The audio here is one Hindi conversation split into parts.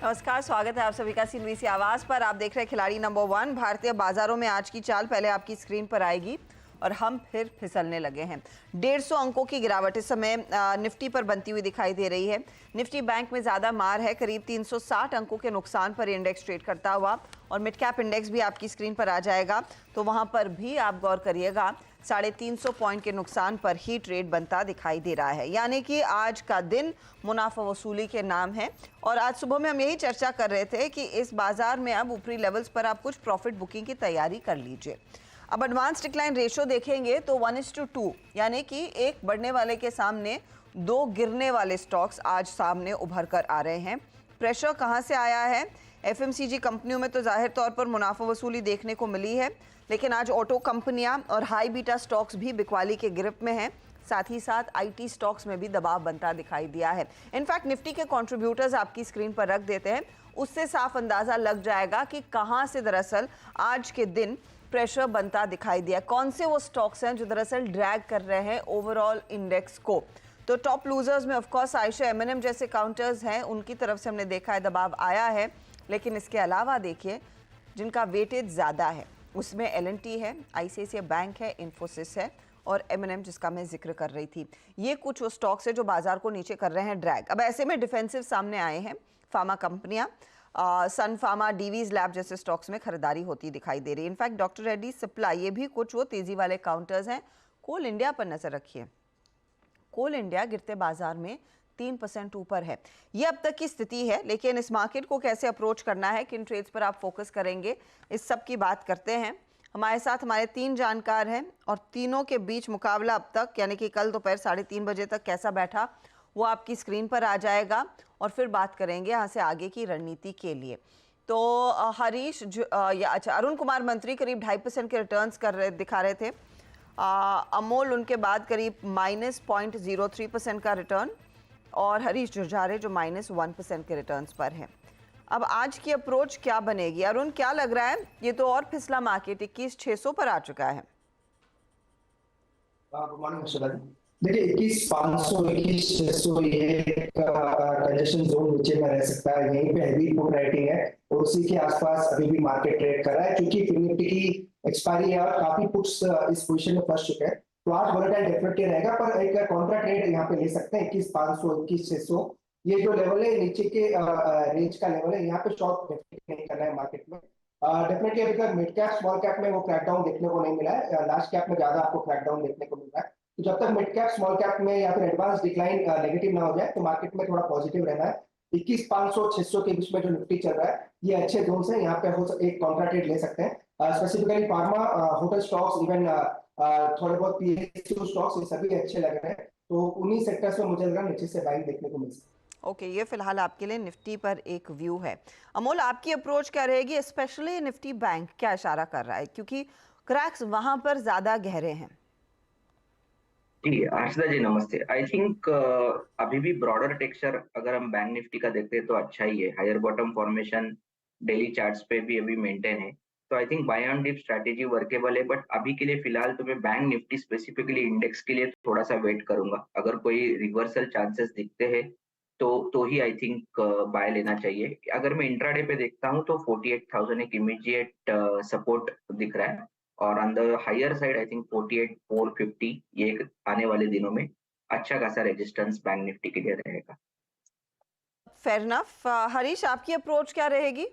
नमस्कार, स्वागत है आप सभी का सीएनबीसी आवाज पर। आप देख रहे हैं खिलाड़ी नंबर 1। भारतीय बाजारों में आज की चाल पहले आपकी स्क्रीन पर आएगी और हम फिर फिसलने लगे हैं। 150 अंकों की गिरावट इस समय निफ्टी पर बनती हुई दिखाई दे रही है। निफ्टी बैंक में ज्यादा मार है, करीब 360 अंकों के नुकसान पर इंडेक्स ट्रेड करता हुआ। और मिड कैप इंडेक्स भी आपकी स्क्रीन पर आ जाएगा, तो वहां पर भी आप गौर करिएगा, 350 पॉइंट के नुकसान पर ही ट्रेड बनता दिखाई दे रहा है। यानी कि आज का दिन मुनाफा वसूली के नाम है। और आज सुबह में हम यही चर्चा कर रहे थे कि इस बाजार में अब ऊपरी लेवल्स पर आप कुछ प्रॉफिट बुकिंग की तैयारी कर लीजिए। अब एडवांस डिक्लाइन रेशियो देखेंगे तो 1:2, यानी कि एक बढ़ने वाले के सामने 2 गिरने वाले स्टॉक्स आज सामने उभर कर आ रहे हैं। प्रेशर कहां से आया है? एफएमसीजी कंपनियों में तो जाहिर तौर पर मुनाफा वसूली देखने को मिली है, लेकिन आज ऑटो कंपनियां और हाई बीटा स्टॉक्स भी बिकवाली के गिरफ्त में हैं। साथ ही साथ आईटी स्टॉक्स में भी दबाव बनता दिखाई दिया है। इनफैक्ट निफ्टी के कंट्रीब्यूटर्स आपकी स्क्रीन पर रख देते हैं, उससे साफ अंदाजा लग जाएगा कि कहां से दरअसल आज के दिन प्रेशर बनता दिखाई दिया। कौन से वो स्टॉक्स हैं जो दरअसल ड्रैग कर रहे हैं ओवरऑल इंडेक्स को। तो टॉप लूजर्स में ऑफकोर्स आयशा एमएनएम जैसे काउंटर्स हैं, उनकी तरफ से हमने देखा है दबाव आया है। लेकिन इसके अलावा देखिए, जिनका वेटेज ज़्यादा है उसमें एलएनटी है, आईसीआईसीआई बैंक है, इन्फोसिस है और एमएनएम जिसका मैं जिक्र कर रही थी। ये कुछ वो स्टॉक्स है जो बाजार को नीचे कर रहे हैं ड्रैग। अब ऐसे में डिफेंसिव सामने आए हैं। फार्मा कंपनियां, सन फार्मा, डीवीज लैब जैसे स्टॉक्स में खरीदारी होती दिखाई दे रही है। इनफैक्ट डॉक्टर रेड्डी सप्लाई, ये भी कुछ वो तेजी वाले काउंटर्स हैं। कोल इंडिया पर नजर रखिए, कोल इंडिया गिरते बाजार में 3% ऊपर है। ये अब तक की स्थिति है, लेकिन इस मार्केट को कैसे अप्रोच करना है, किन ट्रेड्स पर आप फोकस करेंगे, इस सब की बात करते हैं। हमारे साथ हमारे 3 जानकार हैं और तीनों के बीच मुकाबला अब तक, यानी कि कल दोपहर 3:30 बजे तक कैसा बैठा, वो आपकी स्क्रीन पर आ जाएगा और फिर बात करेंगे यहाँ से आगे की रणनीति के लिए। तो हरीश अच्छा, अरुण कुमार मंत्री करीब 2.5% के रिटर्न्स दिखा रहे थे। अमोल उनके बाद करीब -0.03% का रिटर्न और हरीश जुर्जारे जो -1% के रिटर्न्स पर हैं। अब आज की अप्रोच क्या बनेगी अरुण, क्या लग रहा है? ये तो और फिसला मार्केट 21,600 पर आ चुका है। Good morning. देखिए 21,500 21,600 ये कंजेशन जोन नीचे में रह सकता है। यहीं पे हैवी पुट राइटिंग है और उसी के आसपास अभी भी मार्केट ट्रेड कर रहा है, क्योंकि फिर निफ्टी की एक्सपायरी है और काफी पुट्स इस पोजीशन में फंस चुके हैं। तो आज वोलेटाइल डेफिनेटली रहेगा, पर एक काउंटर ट्रेड यहाँ पे ले सकते हैं 21,500 21,600। ये जो लेवल है नीचे के रेंज का लेवल है, यहाँ पे शॉर्ट डेफिनेटली नहीं करना है मार्केट में। डेफिनेटली अभी तक मिड कैप स्मॉल कैप में वो क्रैकडाउन देखने को नहीं मिला है, लार्ज कैप में ज्यादा आपको क्रैकडाउन देखने को मिल रहा है। तो जब तक मिड कैप स्मॉल कैप में या फिर एडवांस डिक्लाइन नेगेटिव ना हो जाए, तो मार्केट में थोड़ा पॉजिटिव रहना है। 21,500 600 के बीच में जो निफ्टी चल रहा है, ये अच्छे जोन है, यहाँ पे हो एक काउंटर ट्रेड ले सकते हैं। Specifically pharma, hotel stocks, even थोड़े बहुत पीएसयू स्टॉक्स, ये सभी अच्छे लग रहे हैं। तो उन्हीं सेक्टर्स में मुझे लग रहा है नीचे से बाइंग देखने को मिल सकती है। ओके, ये फिलहाल आपके लिए निफ्टी पर एक व्यू है। अमोल, आपकी अप्रोच क्या रहेगी? स्पेशली निफ्टी बैंक क्या इशारा कर रहा है, क्योंकि क्रैक्स वहां पर ज्यादा गहरे हैं। जी आशिदा जी नमस्ते। आई थिंक अभी भी ब्रॉडर टेक्सचर अगर हम बैंक निफ्टी का देखते हैं तो अच्छा ही है। Higher bottom formation daily charts पे भी अभी मेंटेन है, तो I think buy on dip strategy workable है। बट अभी के लिए फिलहाल तो मैं बैंक निफ्टी स्पेसिफिकली इंडेक्स के लिए थोड़ा सा वेट करूंगा। अगर कोई रिवर्सल चांसेस दिखते हैं तो ही आई थिंक बाय लेना चाहिए। अगर मैं इंट्राडे पे देखता हूँ तो 48,000 एक इमीडिएट सपोर्ट दिख रहा है और on the higher side I think 48,450 ये आने वाले दिनों में अच्छा खासा रेजिस्टेंस बैंक निफ्टी के लिए रहेगा। Fair enough. हरीश, आपकी अप्रोच क्या रहेगी?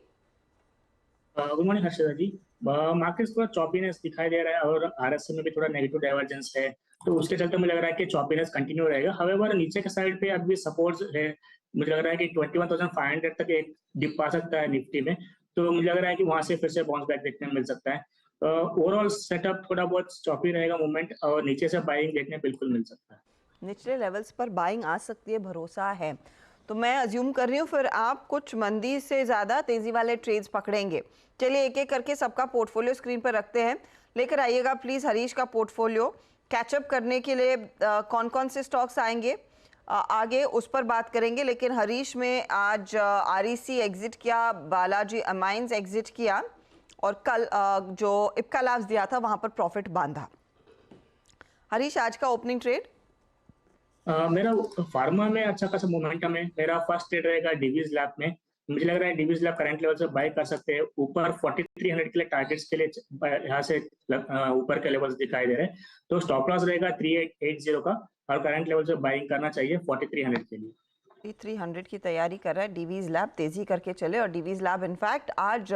गुड मॉर्निंग हर्षदा जी। मार्केट थोड़ा चॉपीनेस दिखाई दे रहा है और आरएसए में भी थोड़ा नेगेटिव डाइवर्जेंस है, तो उसके चलते मुझे लग रहा है कि चॉपीनेस कंटिन्यू रहेगा। हाउएवर नीचे के साइड पे अभी सपोर्ट्स है, मुझे लग रहा है कि 21,500 तक एक डिप आ सकता है निफ्टी में। तो मुझे लग रहा है कि वहां से फिर से बाउंस बैक देखने को मिल सकता है। ओवरऑल सेटअप थोड़ा बहुत चॉपी रहेगा मूवमेंट, और नीचे से बाइंग देखने बिल्कुल मिल सकता है। निचले लेवल्स पर बाइंग आ सकती है, भरोसा है। तो मैं अज्यूम कर रही हूँ फिर आप कुछ मंदी से ज़्यादा तेज़ी वाले ट्रेड्स पकड़ेंगे। चलिए एक एक करके सबका पोर्टफोलियो स्क्रीन पर रखते हैं। लेकर आइएगा प्लीज़ हरीश का पोर्टफोलियो। कैचअप करने के लिए कौन कौन से स्टॉक्स आएंगे आगे उस पर बात करेंगे। लेकिन हरीश में आज आरईसी एग्जिट किया, बालाजी अमाइंस एग्जिट किया और कल जो इप्का लैब्स दिया था वहाँ पर प्रॉफिट बांधा। हरीश, आज का ओपनिंग ट्रेड? मेरा फार्मा में अच्छा खासा मोमेंटम है। मेरा फर्स्ट ट्रेड रहेगा डीवीज लैब में। मुझे लग रहा है डीवीज लैब करंट लेवल से बाय कर सकते हैं। ऊपर 4300 के लिए टारगेट्स के लिए यहाँ से ऊपर के लेवल्स दिखाई दे रहे हैं, तो स्टॉप लॉस रहेगा 3880 का और करंट लेवल से बाइंग करना चाहिए 4300 के लिए। 300 की तैयारी कर रहा है डीवीज लैब, तेजी करके चले। और डीवीज लैब इनफैक्ट आज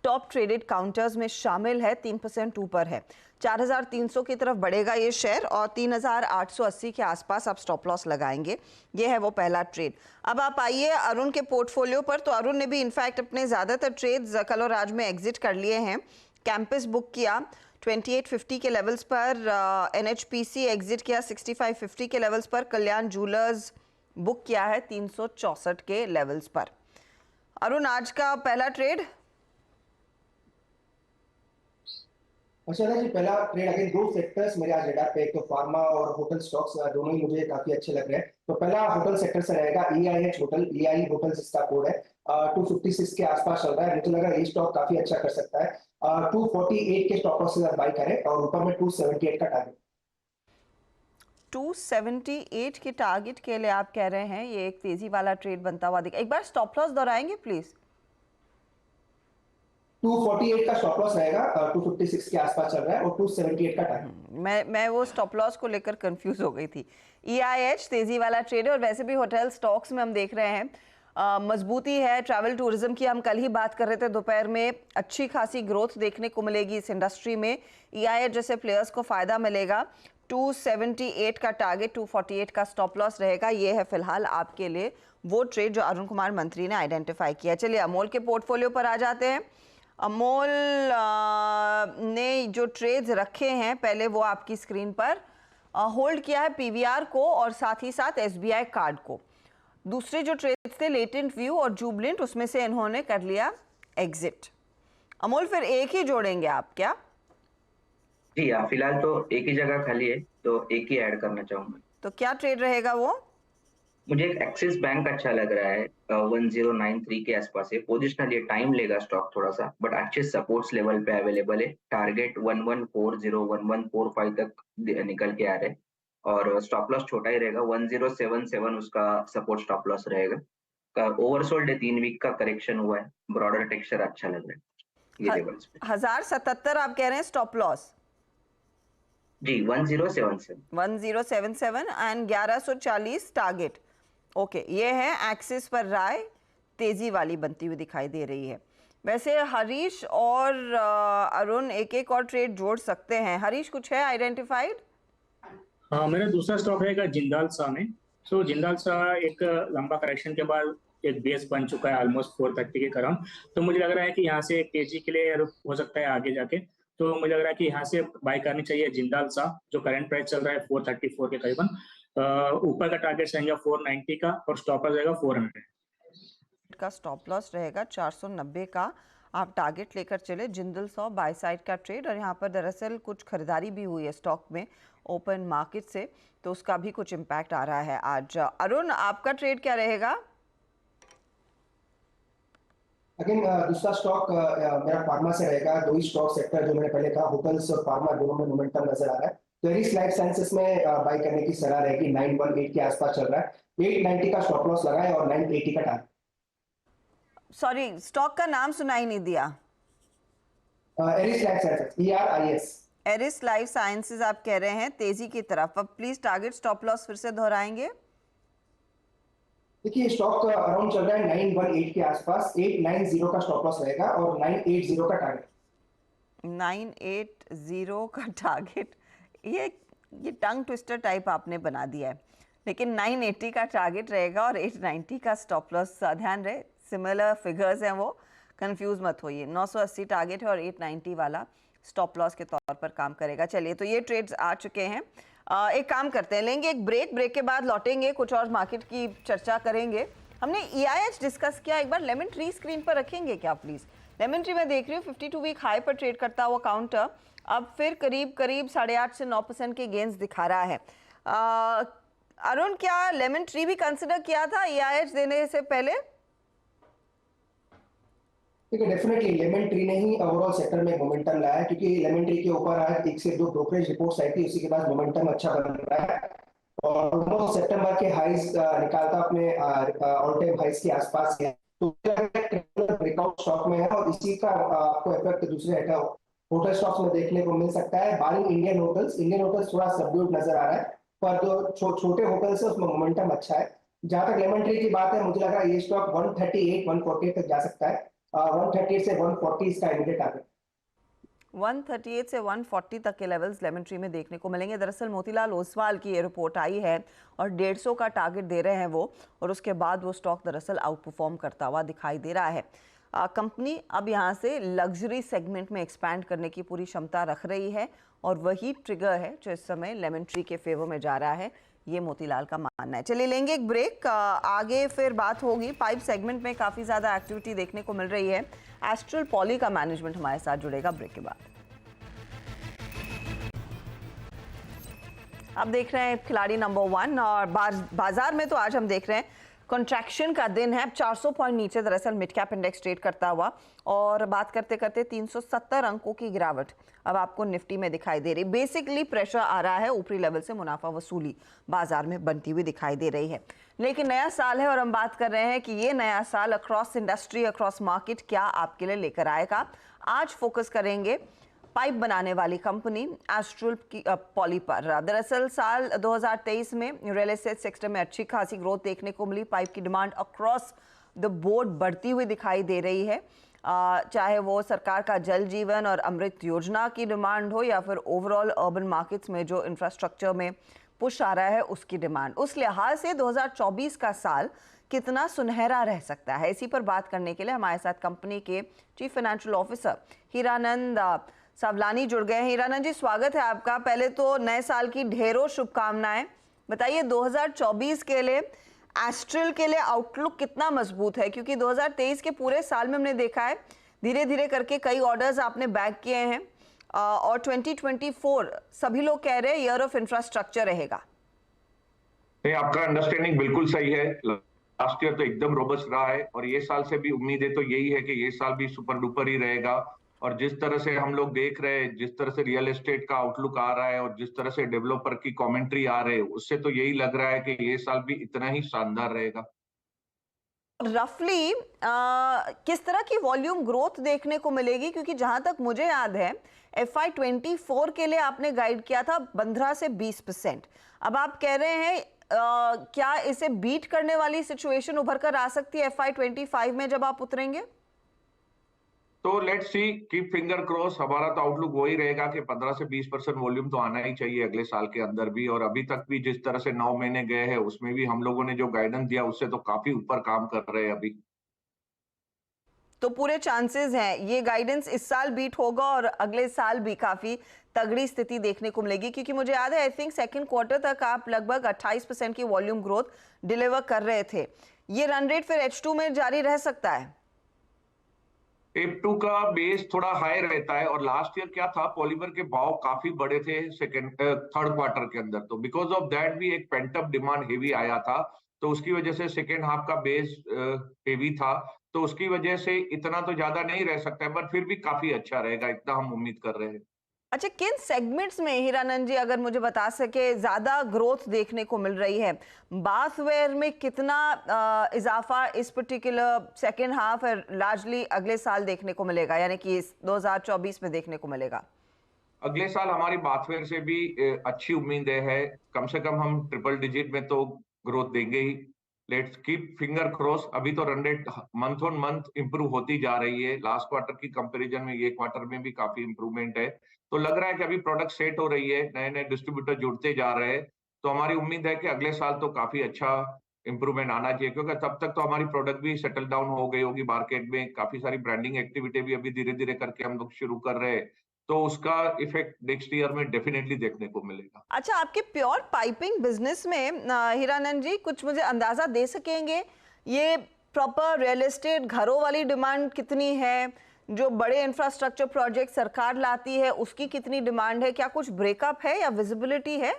टॉप ट्रेडेड काउंटर्स में शामिल है, 3% ऊपर है। 4300 की तरफ बढ़ेगा ये शेयर और 3880 के आसपास आप स्टॉप लॉस लगाएंगे। ये है वो पहला ट्रेड। अब आप आइए अरुण के पोर्टफोलियो पर। तो अरुण ने भी इनफैक्ट अपने ज़्यादातर ट्रेड्स कल और आज में एग्जिट कर लिए हैं। कैंपस बुक किया 2850 के लेवल्स पर, NHPC एग्जिट किया 6550 के लेवल्स पर, कल्याण ज्वेलर्स बुक किया है 364 के लेवल्स पर। अरुण, आज का पहला ट्रेड। अच्छा जी, पहला ट्रेड अगेन दो सेक्टर्स मेरे आज रडार पे, एक तो फार्मा और होटल स्टॉक्स, दोनों ही मुझे काफी अच्छे लग रहे हैं। तो पहला होटल सेक्टर से रहेगा EIH होटल, EI होटल्स इसका कोड है। 256 के आसपास चल रहा है, मुझे लग रहा है ये स्टॉक काफी अच्छा कर सकता है। 248 के स्टॉक लॉस से बाय करें और ऊपर में 278 का टारगेट। 278 के टारगेट के लिए आप कह रहे हैं ये एक तेजी वाला ट्रेड बनता हुआ दिखा। एक बार स्टॉप लॉस दोहराएंगे प्लीज। 248 का स्टॉप लॉस रहेगा, 256 के आसपास चल रहा है और 278 का टारगेट। मैं वो स्टॉप लॉस को लेकर कंफ्यूज हो गई थी। EIH तेजी वाला ट्रेड है और वैसे भी होटल स्टॉक्स में हम देख रहे हैं मजबूती है। ट्रैवल टूरिज्म की हम कल ही बात कर रहे थे दोपहर में, अच्छी खासी ग्रोथ देखने को मिलेगी इस इंडस्ट्री में। EIH जैसे प्लेयर्स को फायदा मिलेगा। 278 का टारगेट, 248 का स्टॉप लॉस रहेगा। ये है फिलहाल आपके लिए वो ट्रेड जो अरुण कुमार मंत्री ने आइडेंटिफाई किया। चलिए अमोल के पोर्टफोलियो पर आ जाते हैं। अमोल ने जो ट्रेड्स रखे हैं पहले वो आपकी स्क्रीन पर होल्ड किया है PVR को और साथ ही साथ SBI कार्ड को। दूसरे जो ट्रेड्स थे लेटेंट व्यू और जुबलेंट, उसमें से इन्होंने कर लिया एग्जिट। अमोल, फिर एक ही जोड़ेंगे आप क्या? जी हाँ, फिलहाल तो एक ही जगह खाली है तो एक ही ऐड करना चाहूंगा। तो क्या ट्रेड रहेगा वो? मुझे एक एक्सिस बैंक अच्छा लग रहा है, 1093 के आसपास है। पोजिशनल ये टाइम लेगा स्टॉक थोड़ा सा, बट अच्छे सपोर्ट्स लेवल पे अवेलेबल है। टारगेट 1140 1145 तक निकल के आ रहे हैं और स्टॉप लॉस छोटा ही रहेगा, 1077 उसका सपोर्ट स्टॉप लॉस रहेगा। ओवरसोल्ड है, 3 वीक का करेक्शन हुआ है, ब्रॉडर टेक्सचर अच्छा लग रहा है ये लेवल्स पे। 1077 आप कह रहे हैं स्टॉप लॉस? जी 1077 एंड 1140 टारगेट। ओके, ये है एक्सिस पर राय, तेजी वाली बनती हुई दिखाई दे रही है। वैसे हरीश और अरुण एक एक और ट्रेड जोड़ सकते हैं। हरीश, कुछ है आइडेंटिफाइड? हाँ, मेरा दूसरा स्टॉक रहेगा जिंदाल सा में। सो जिंदाल सा एक लंबा करेक्शन के बाद एक बेस बन चुका है ऑलमोस्ट 430 के करीब। तो मुझे लग रहा है कि यहाँ से एक तेजी के लिए हो सकता है आगे जाके। तो मुझे लग रहा है कि यहाँ से बाय करनी चाहिए जिंदाल सा, जो करंट प्राइस चल रहा है 434 के करीबन। ऊपर का टारगेट रहेगा 490 का और स्टॉप लॉस रहेगा 400 का। स्टॉप लॉस रहेगा 490 का। आप टारगेट लेकर चले। जिंदल 100 बाय साइड का ट्रेड और यहाँ पर दरअसल कुछ खरीदारी भी हुई है स्टॉक में ओपन मार्केट से, तो उसका भी कुछ इम्पैक्ट आ रहा है आज। अरुण, आपका ट्रेड क्या रहेगा? अगेन दूसरा स्टॉक मेरा फार्मा से रहेगा। दो ही स्टॉक सेक्टर जो मैंने पहले कहा, होटल्स और फार्मा, दोनों में मोमेंटम नजर आ रहा है। तो एरिस लाइफ साइंसेस में बाय करने की सलाह रहेगी। 918 के आसपास चल रहा है, 890 का स्टॉप लॉस लगाए और 980 का टारगेट। सॉरी, स्टॉक का नाम सुनाई नहीं दिया। Eris life sciences, ERIS। Eris life sciences आप कह रहे हैं तेजी की तरफ। अब प्लीज टारगेट स्टॉप लॉस फिर से दोहराएंगे। देखिए स्टॉक अराउंड चल रहा है 918 के आसपास, 890 का स्टॉप लॉस रहेगा और 980 का टारगेट। 980 का टारगेट, ये टंग ट्विस्टर टाइप आपने बना दिया है। लेकिन 980 का टारगेट रहेगा और 890 का स्टॉप लॉस। ध्यान रहे, सिमिलर फिगर्स हैं वो, कंफ्यूज मत होइए। 980 टारगेट है और 890 वाला स्टॉप लॉस के तौर पर काम करेगा। चलिए, तो ये ट्रेड्स आ चुके हैं। एक काम करते हैं, लेंगे एक ब्रेक के बाद लौटेंगे, कुछ और मार्केट की चर्चा करेंगे। हमने EIH डिस्कस किया, एक बार लेमन ट्री स्क्रीन पर रखेंगे क्या प्लीज? लेमन ट्री मैं देख रही हूँ 52 वीक हाई पर ट्रेड करता हुआ काउंटर अब फिर करीब 8.5 से 9% के गेंस दिखा रहा है। अरुण, क्या लेमन ट्री भी कंसिडर किया था EIH देने से पहले? ठीक है, डेफिनेटली लेमन ट्री ने ही ओवरऑल सेक्टर में मोमेंटम लाया है, क्योंकि लेमन ट्री के ऊपर आज 1 से 2 ब्रोकरेज रिपोर्ट्स आई थी, उसी के बाद मोमेंटम अच्छा बन रहा है और सितंबर के हाईज निकालता अपने ऑल टाइम हाईज के आसपास है। तो ब्रेकआउट स्टॉक में है और इसी का आपको इफेक्ट दूसरे होटल स्टॉक्स में देखने को मिल सकता है। बारिंग इंडियन होटल्स थोड़ा सबड्यूड नजर आ रहा है, पर जो छोटे होटल्स है उसमें मोमेंटम अच्छा है। जहां तक लेमन ट्री की बात है, मुझे लग रहा है ये स्टॉक 138 140 तक जा सकता है। 138 से 140 इसका इमीडिएट टारगेट। 138 से 140 तक के लेवल्स लेमन ट्री में देखने को मिलेंगे। दरअसल मोतीलाल ओसवाल की ये रिपोर्ट आई है और 150 का टारगेट दे रहे हैं वो, और उसके बाद वो स्टॉक दरअसल आउट परफॉर्म करता हुआ दिखाई दे रहा है। कंपनी अब यहाँ से लग्जरी सेगमेंट में एक्सपैंड करने की पूरी क्षमता रख रही है और वही ट्रिगर है जो इस समय लेमन ट्री के फेवर में जा रहा है, ये मोतीलाल का मानना है। चलिए लेंगे एक ब्रेक, आगे फिर बात होगी। पाइप सेगमेंट में काफ़ी ज़्यादा एक्टिविटी देखने को मिल रही है। एस्ट्रल पॉली का मैनेजमेंट हमारे साथ जुड़ेगा ब्रेक के बाद। अब देख रहे हैं खिलाड़ी नंबर 1 और बाजार में तो आज हम देख रहे हैं कॉन्ट्रैक्शन का दिन है। 400 पॉइंट नीचे दरअसल मिड कैप इंडेक्स ट्रेड करता हुआ, और बात करते करते 370 अंकों की गिरावट अब आपको निफ्टी में दिखाई दे रही। बेसिकली प्रेशर आ रहा है, ऊपरी लेवल से मुनाफा वसूली बाजार में बनती हुई दिखाई दे रही है। लेकिन नया साल है और हम बात कर रहे हैं कि ये नया साल अक्रॉस इंडस्ट्री, अक्रॉस मार्केट क्या आपके लिए लेकर आएगा। आज फोकस करेंगे पाइप बनाने वाली कंपनी एस्ट्रल की पॉली पर। दरअसल साल 2023 में रियल एस्टेट सेक्टर में अच्छी खासी ग्रोथ देखने को मिली। पाइप की डिमांड अक्रॉस द बोर्ड बढ़ती हुई दिखाई दे रही है, चाहे वो सरकार का जल जीवन और अमृत योजना की डिमांड हो या फिर ओवरऑल अर्बन मार्केट्स में जो इंफ्रास्ट्रक्चर में पुश आ रहा है उसकी डिमांड। उस लिहाज से 2024 का साल कितना सुनहरा रह सकता है, इसी पर बात करने के लिए हमारे साथ कंपनी के chief financial officer Hiranand Savlani जुड़ गए हैं। हीरानंद जी, स्वागत है आपका। पहले तो नए साल की ढेरों शुभकामनाएं। बताइए 2024 के लिए एस्ट्रल के लिए आउटलुक कितना मजबूत है, क्योंकि 2023 के पूरे साल में हमने देखा है धीरे धीरे करके कई ऑर्डर्स आपने बैक किए हैं, और 2024 सभी लोग कह रहे हैं ईयर ऑफ इंफ्रास्ट्रक्चर रहेगा। आपका अंडरस्टैंडिंग बिल्कुल सही है। लास्ट ईयर तो एकदम रोबस्ट रहा है और ये साल से भी उम्मीद है तो यही है कि ये साल भी सुपर डुपर ही रहेगा। और जिस तरह से हम लोग देख रहे हैं, जिस तरह से रियल एस्टेट का आउटलुक आ रहा है और जिस तरह से डेवलपर की कमेंट्री आ रहे है, उससे तो यही लग रहा है कि ये साल भी इतना ही शानदार रहेगा। रफली किस तरह की वॉल्यूम ग्रोथ देखने को मिलेगी, क्योंकि जहां तक मुझे याद है FY24 के लिए आपने गाइड किया था 15 से 20%। अब आप कह रहे हैं क्या इसे बीट करने वाली सिचुएशन उभर कर आ सकती है FY25 में जब आप उतरेंगे? तो let's see, keep finger cross. हमारा तो आउटलुक वही रहेगा कि 15 से 20% वॉल्यूम तो आना ही चाहिए अगले साल के अंदर भी। और अभी तक भी जिस तरह से 9 महीने गए हैं उसमें भी हम लोगों ने जो गाइडेंस दिया उससे तो काफी ऊपर काम कर रहे हैं अभी। तो पूरे चांसेस हैं ये गाइडेंस इस साल बीट होगा और अगले साल भी काफी तगड़ी स्थिति देखने को मिलेगी, क्योंकि मुझे याद है आई थिंक सेकंड क्वार्टर तक आप लगभग 28% की वॉल्यूम ग्रोथ डिलीवर कर रहे थे। ये रन रेट फिर H2 में जारी रह सकता है? F2 का बेस थोड़ा हाई रहता है और लास्ट ईयर क्या था, पॉलीमर के भाव काफी बड़े थे थर्ड क्वार्टर के अंदर, तो बिकॉज ऑफ दैट भी एक पेंटअप डिमांड हेवी आया था, तो उसकी वजह से सेकेंड हाफ का बेस हेवी था, तो उसकी वजह से इतना तो ज्यादा नहीं रह सकता है, बट फिर भी काफी अच्छा रहेगा, इतना हम उम्मीद कर रहे हैं। अच्छा, किन सेगमेंट्स में हीरानंद जी अगर मुझे बता सके ज्यादा ग्रोथ देखने को मिल रही है? बाथवेयर में कितना इजाफा इस पर्टिकुलर सेकेंड हाफ और लार्जली अगले साल देखने को मिलेगा, यानी कि इस 2024 में देखने को मिलेगा? अगले साल हमारी बाथवेयर से भी अच्छी उम्मीदें है, कम से कम हम ट्रिपल डिजिट में तो ग्रोथ देंगे ही। Let's keep finger cross. अभी तो run rate month on month improve होती जा रही है, लास्ट क्वार्टर की कंपैरिजन में ये क्वार्टर में भी काफी इंप्रूवमेंट है, तो लग रहा है कि अभी प्रोडक्ट सेट हो रही है, नए नए डिस्ट्रीब्यूटर जुड़ते जा रहे हैं, तो हमारी उम्मीद है कि अगले साल तो काफी अच्छा इंप्रूवमेंट आना चाहिए, क्योंकि तब तक तो हमारी प्रोडक्ट भी सेटल डाउन हो गई होगी मार्केट में, काफी सारी ब्रांडिंग एक्टिविटी भी अभी धीरे धीरे करके हम लोग शुरू कर रहे हैं, तो उसका इफेक्ट नेक्स्ट ईयर में डेफिनेटली देखने को मिलेगा। अच्छा, आपके प्योर पाइपिंग बिजनेस में हीरानंद जी कुछ मुझे अंदाजा दे सकेंगे, ये प्रॉपर रियल एस्टेट घरों वाली डिमांड कितनी है, जो बड़े इंफ्रास्ट्रक्चर प्रोजेक्ट सरकार लाती है उसकी कितनी डिमांड है, क्या कुछ ब्रेकअप है या विजिबिलिटी है?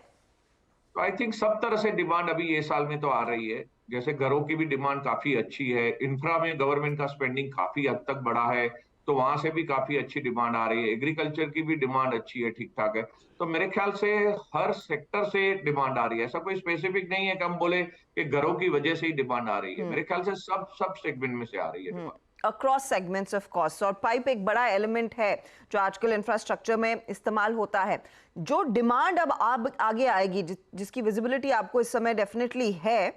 आई थिंक सब तरह से डिमांड अभी ये साल में तो आ रही है, जैसे घरों की भी डिमांड काफी अच्छी है, इंफ्रा में गवर्नमेंट का स्पेंडिंग काफी हद तक बढ़ा है, तो वहां से भी काफी अच्छी डिमांड आ रही है। एग्रीकल्चर की भी डिमांड अच्छी है, ठीक ठाक है। तो मेरे ख्याल से हर सेक्टर से डिमांड आ रही है। ऐसा कोई स्पेसिफिक नहीं है कि हम बोले कि घरों की वजह से ही डिमांड आ रही है। मेरे ख्याल से सब सेगमेंट में से आ रही है demand. Across segments of course, और पाइप एक बड़ा एलिमेंट है जो आजकल इंफ्रास्ट्रक्चर में इस्तेमाल होता है। जो डिमांड अब आगे आएगी, जिसकी विजिबिलिटी आपको इस समय डेफिनेटली है,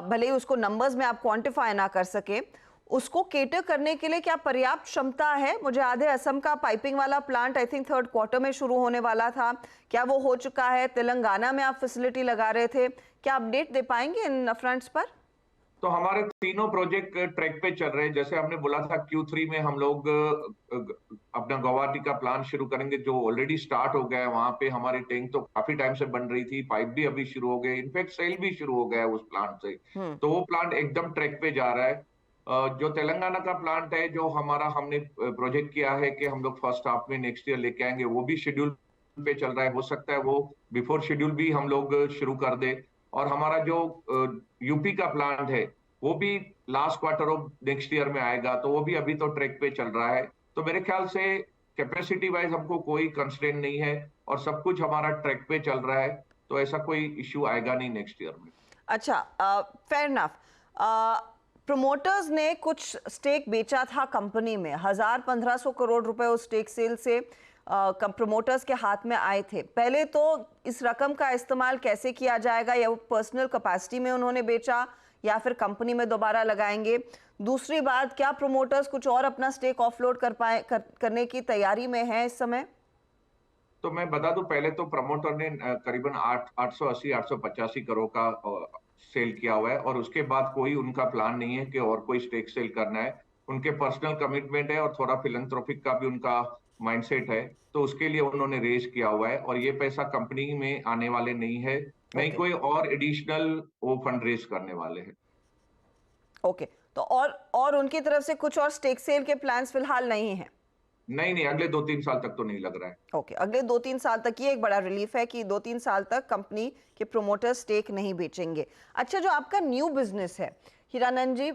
भले ही उसको नंबर्स में आप क्वांटिफाई ना कर सके, उसको केटर करने के लिए क्या पर्याप्त क्षमता है? मुझे याद है असम का पाइपिंग वाला plant I think 3rd quarter में शुरू होने वाला था, क्या वो हो चुका है? तेलंगाना में आप फैसिलिटी लगा रहे थे, क्या अपडेट दे पाएंगे इन फ्रंट्स पर? तो हमारे तीनों प्रोजेक्ट ट्रैक पे चल रहे हैं। जैसे हमने बोला था Q3 में हम लोग अपना गुवाहाटी का प्लान शुरू करेंगे, जो ऑलरेडी स्टार्ट हो गया है। वहां पे हमारी टैंक तो काफी टाइम से बन रही थी, पाइप भी अभी शुरू हो गए, इनफैक्ट सेल भी शुरू हो गया है उस प्लांट से। तो वो प्लांट एकदम ट्रैक पे जा रहा है। जो तेलंगाना का प्लांट है, जो हमारा हमने प्रोजेक्ट किया है कि हम लोग फर्स्ट हाफ में नेक्स्ट ईयर लेके आएंगे, वो भी शेड्यूल पे चल रहा है। हो सकता है वो बिफोर शेड्यूल भी हम लोग शुरू कर दे। और हमारा जो यूपी का प्लांट है, वो भी last quarter of next year में आएगा। तो वो भी अभी तो ट्रैक पे चल रहा है। तो मेरे ख्याल से कैपेसिटी वाइज हमको कोई कंस्ट्रेंट नहीं है और सब कुछ हमारा ट्रैक पे चल रहा है। तो ऐसा कोई इश्यू आएगा नहीं नेक्स्ट ईयर में। अच्छा, फेयर इनफ। प्रमोटर्स ने कुछ स्टेक बेचा था कंपनी में, 1000-1500 करोड़ रुपए उस स्टेक सेल से प्रमोटर्स के हाथ में आए थे। पहले तो इस रकम का इस्तेमाल कैसे किया जाएगा, या वो पर्सनल कैपेसिटी में उन्होंने बेचा या फिर कंपनी में दोबारा लगाएंगे? दूसरी बात, क्या प्रमोटर्स कुछ और अपना स्टेक ऑफलोड करने की तैयारी में है इस समय? तो मैं बता दूं, पहले तो प्रमोटर ने करीबन 880-885 करोड़ का सेल किया हुआ है, और उसके बाद कोई उनका प्लान नहीं है कि और कोई स्टेक सेल करना है। उनके पर्सनल कमिटमेंट है और थोड़ा फिलैंथ्रोपिक का भी उनका माइंडसेट है, तो उसके लिए उन्होंने रेज किया हुआ है। और ये पैसा कंपनी में आने वाले नहीं है, नहीं कोई और एडिशनल वो फंड रेज करने वाले हैं। ओके, तो और उनकी तरफ से कुछ और स्टेक सेल के प्लान्स फिलहाल नहीं है? नहीं, अगले 2-3 साल तक तो नहीं लग रहा है। ओके, अगले 2-3 साल तक ये एक बड़ा रिलीफ है कि 2-3 साल तक कंपनी के प्रोमोटर स्टेक नहीं बेचेंगे। अच्छा, जो आपका न्यू बिजनेस है हीरानंद जी,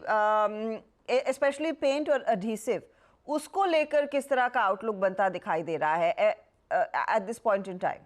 स्पेशली पेंट और एडहेसिव, उसको लेकर किस तरह का आउटलुक बनता दिखाई दे रहा है at this point in time?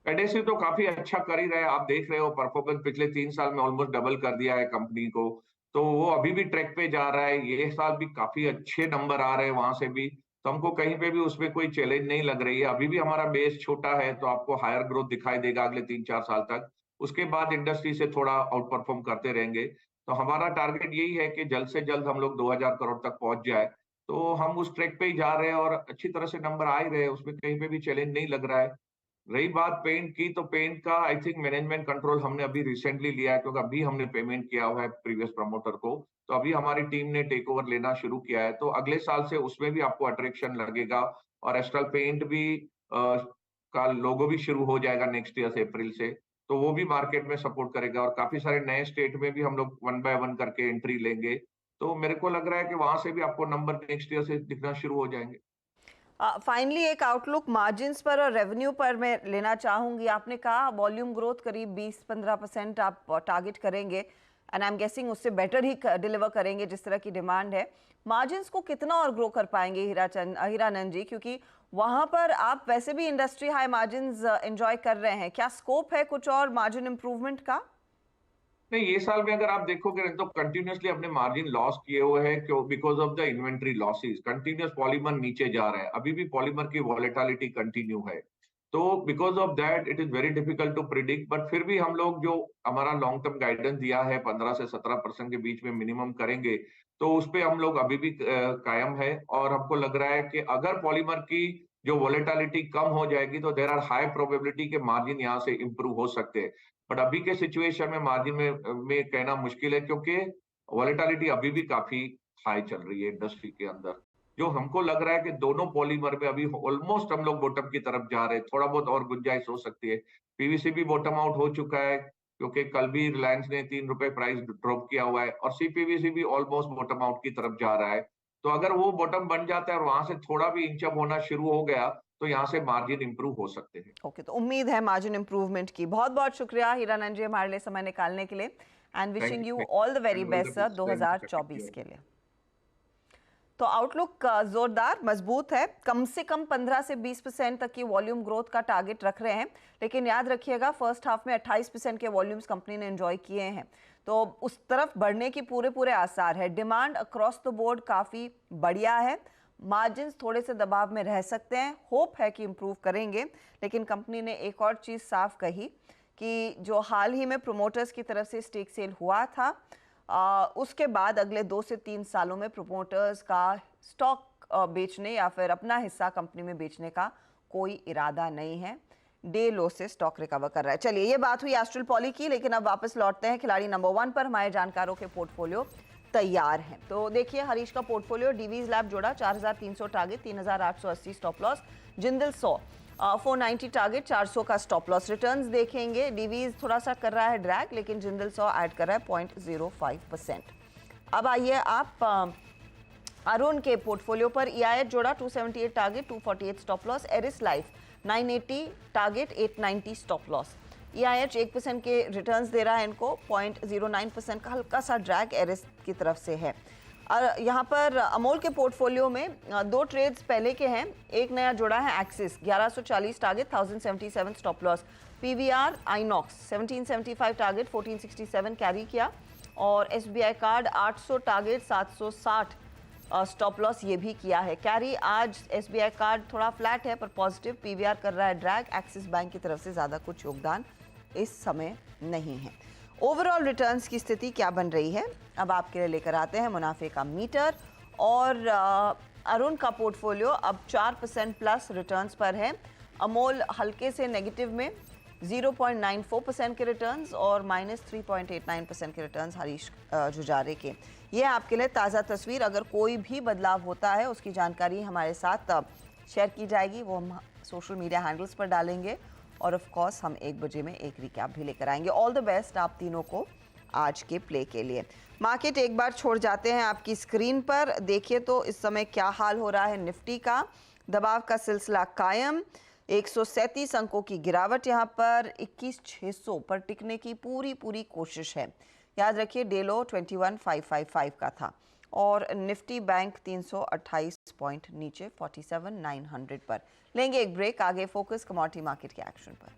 Adhesive तो काफी अच्छा कर ही रहे हैं। आप देख रहे हो परफॉर्मेंस पिछले 3 साल में ऑलमोस्ट डबल कर दिया है कंपनी को। तो वो अभी भी ट्रैक पे जा रहा है। ये साल भी काफी अच्छे नंबर आ रहे हैं वहां से भी। तो हमको कहीं पे भी उसमें कोई चैलेंज नहीं लग रही है। अभी भी हमारा बेस छोटा है, तो आपको हायर ग्रोथ दिखाई देगा अगले 3-4 साल तक। उसके बाद इंडस्ट्री से थोड़ा आउट परफॉर्म करते रहेंगे। तो हमारा टारगेट यही है कि जल्द से जल्द हम लोग 2000 करोड़ तक पहुंच जाए। तो हम उस ट्रैक पे ही जा रहे हैं और अच्छी तरह से नंबर आ ही रहे हैं। उसमें कहीं पे भी चैलेंज नहीं लग रहा है। रही बात पेंट की, तो पेंट का आई थिंक मैनेजमेंट कंट्रोल हमने अभी रिसेंटली लिया है, क्योंकि अभी हमने पेमेंट किया हुआ है प्रीवियस प्रमोटर को। तो अभी हमारी टीम ने टेक ओवर लेना शुरू किया है। तो अगले साल से उसमें भी आपको अट्रैक्शन लगेगा। और एस्ट्रल पेंट भी का लोगो भी शुरू हो जाएगा नेक्स्ट ईयर से, अप्रैल से। तो वो भी मार्केट में सपोर्ट करेगा। और काफी सारे नए स्टेट में भी हम लोग 1 बाय 1 करके एंट्री लेंगे। तो मेरे को लग रहा है कि वहां से भी आपको नंबर नेक्स्ट ईयर से दिखना शुरू हो जाएंगे। फाइनली एक आउटलुक मार्जिन्स पर और रेवेन्यू पर मैं लेना चाहूंगी। आपने कहा वॉल्यूम ग्रोथ करीब 20-15% आप टारगेट करेंगे, एंड आई एम गेसिंग उससे बेटर ही डिलीवर करेंगे जिस तरह की डिमांड है। मार्जिन्स को कितना और ग्रो कर पाएंगे हीरानंद जी, क्योंकि वहां पर आप वैसे भी इंडस्ट्री हाई मार्जिन्स एंजॉय कर रहे हैं, क्या स्कोप है कुछ और मार्जिन इंप्रूवमेंट का? नहीं, ये साल में अगर आप देखोगे तो कंटिन्यूअसली अपने मार्जिन लॉस किए हुए हैं, क्यों? Because of the inventory losses. Continuous polymer नीचे जा रहे हैं, अभी भी पॉलीमर की वॉलेटिलिटी कंटिन्यू है। तो because of that it is very difficult to predict. But फिर भी हम लोग जो हमारा लॉन्ग टर्म गाइडेंस दिया है 15 से 17% के बीच में मिनिमम करेंगे, तो उस पे हम लोग अभी भी कायम है। और हमको लग रहा है कि अगर पॉलीमर की जो वॉलेटिलिटी कम हो जाएगी, तो देयर आर हाई प्रोबेबिलिटी के मार्जिन यहाँ से इंप्रूव हो सकते हैं। बट अभी के सिचुएशन में मार्जिन में कहना मुश्किल है, क्योंकि वॉलेटिलिटी अभी भी काफी हाई चल रही है इंडस्ट्री के अंदर। जो हमको लग रहा है कि दोनों पॉलीमर में अभी ऑलमोस्ट हम लोग बॉटम की तरफ जा रहे हैं। थोड़ा बहुत और गुंजाइश हो सकती है। पीवीसी भी बॉटम आउट हो चुका है, क्योंकि कल भी रिलायंस ने 3 रुपए प्राइस ड्रॉप किया हुआ है। और सीपीवीसी भी ऑलमोस्ट बॉटम आउट की तरफ जा रहा है। तो अगर वो बॉटम बन जाता है और वहां से थोड़ा भी इंचअप होना शुरू हो गया, तो यहाँ से मार्जिन इंप्रूव हो सकते हैं। ओके, तो उम्मीद है मार्जिन इंप्रूवमेंट की। बहुत बहुत शुक्रिया हीरानंद जी हमारे लिए समय निकालने के लिए, and wishing you all the very best sir 2024 के लिए। तो आउटलुक जोरदार मजबूत है, कम से कम 15 से 20% तक की वॉल्यूम ग्रोथ का टारगेट रख रहे हैं, लेकिन याद रखिएगा फर्स्ट हाफ में 28% के वॉल्यूम्स कंपनी ने एंजॉय किए हैं, तो उस तरफ बढ़ने की पूरे आसार है। डिमांड अक्रॉस द बोर्ड काफ़ी बढ़िया है, मार्जिन्स थोड़े से दबाव में रह सकते हैं, होप है कि इम्प्रूव करेंगे, लेकिन कंपनी ने एक और चीज़ साफ कही कि जो हाल ही में प्रोमोटर्स की तरफ से स्टेक सेल हुआ था, उसके बाद अगले 2 से 3 सालों में प्रोमोटर्स का स्टॉक बेचने या फिर अपना हिस्सा कंपनी में बेचने का कोई इरादा नहीं है। डे लो से स्टॉक रिकवर कर रहा है। चलिए, ये बात हुई एस्ट्रल पॉली की, लेकिन अब वापस लौटते हैं खिलाड़ी नंबर 1 पर। हमारे जानकारों के पोर्टफोलियो तैयार हैं, तो देखिए हरीश का पोर्टफोलियो। डीवीज लैब जोड़ा 4300 target, 3880 stop loss. Jindal 100 490 target, 400 का स्टॉप लॉस। रिटर्न्स देखेंगे, डीवीज थोड़ा सा कर रहा है ड्रैग, लेकिन जिंदल 100 ऐड कर रहा है 0.05%। अब आइए आप अरुण के पोर्टफोलियो पर। ईआईएच जोड़ा 278 target, 248 stop loss. Eris life 980 target, 890 stop loss. EIH 1% के रिटर्न्स दे रहा है इनको, 0.09% का हल्का सा ड्रैग एरिस की तरफ से है। यहाँ पर अमोल के पोर्टफोलियो में 2 ट्रेड्स पहले के हैं, एक नया जुड़ा है axis 1140 target, 1077 stop loss. PVR INOX 1775 target, 1467 carry किया, और SBI card 800 target, 760 stop loss ये भी किया है कैरी। आज एसबीआई कार्ड थोड़ा फ्लैट है पर पॉजिटिव, पीवीआर कर रहा है ड्रैग। एक्सिस बैंक की तरफ से ज़्यादा कुछ योगदान इस समय नहीं है। ओवरऑल रिटर्न्स की स्थिति क्या बन रही है, अब आपके लिए लेकर आते हैं मुनाफे का मीटर। और अरुण का पोर्टफोलियो अब 4% प्लस रिटर्न्स पर है। अमोल हल्के से नेगेटिव में 0.94% के रिटर्न्स और -3.89% के रिटर्न्स हरीश जुजारे के। ये आपके लिए ताज़ा तस्वीर। अगर कोई भी बदलाव होता है उसकी जानकारी हमारे साथ शेयर की जाएगी, वो हम सोशल मीडिया हैंडल्स पर डालेंगे, और ऑफ कोर्स हम 1 बजे में एक रिकैप भी लेकर आएंगे। ऑल द बेस्ट आप तीनों को आज के प्ले के लिए। मार्केट एक बार छोड़ जाते हैं आपकी स्क्रीन पर, देखिए तो इस समय क्या हाल हो रहा है निफ्टी का। दबाव का सिलसिला कायम, 137 अंकों की गिरावट, यहाँ पर 21,600 पर टिकने की पूरी कोशिश है। याद रखिए डे लो 21,555 का था, और निफ्टी बैंक 328 पॉइंट नीचे 47,900 पर। लेंगे एक ब्रेक, आगे फोकस कमोडिटी मार्केट के एक्शन पर।